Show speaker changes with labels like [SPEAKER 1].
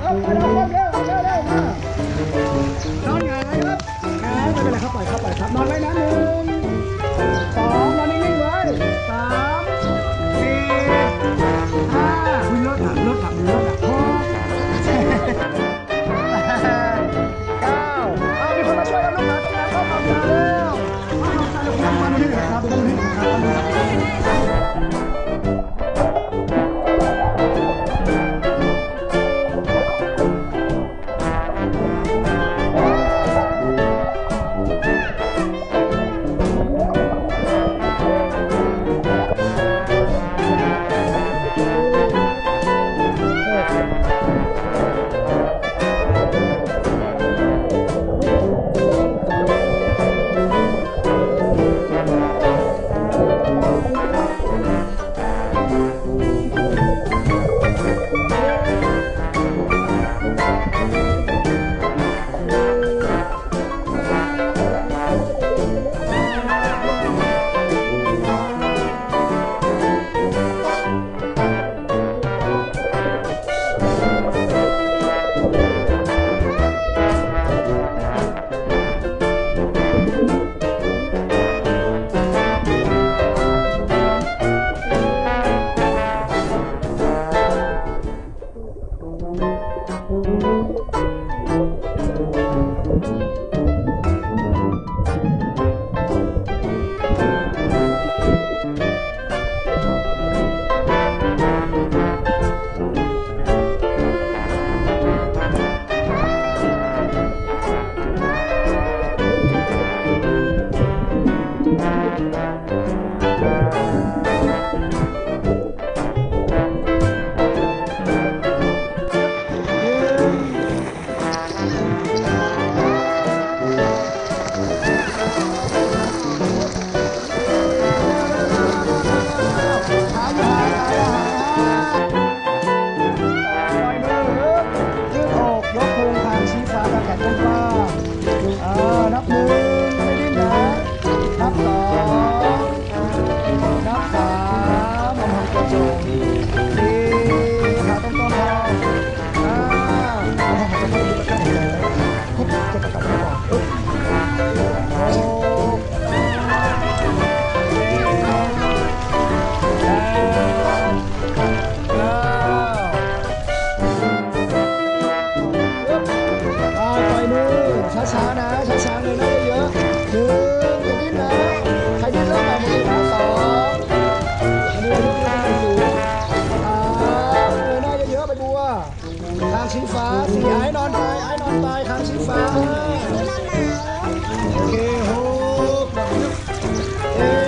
[SPEAKER 1] ครับไปแล้วครับเร็วเร็วเร็วมานอนหงายครับหงายไม่เป็นไรครับปล่อยครับปล่อยครับนอนไว้นะ1 2นอนนิ่งๆไว้3 4 5วิ่งรถถังรถถังรถถัง6 9เอามีคนมาช่วยแล้วลูกหมาตรงนั้นเข้ามาเร็วเข้ามาลูกมาดูนี่ครับดูนี่นับ1ไม่ดิ้นนะนับ2นับ3มองตัวสูง4ขาตรงๆจะประกาศก่อน6 ช้าๆนะช้าๆเลยนะเยอะๆ1อย่าดิ้นนะใครดิ้นเริ่มใหม่หมดเลยนะ2อันนี้ยกขึ้นสูง3เลยหน้าเยอะๆไปบัวคางชี้ฟ้า4ไอ้นอนตายคางชี้ฟ้าโอเค6 7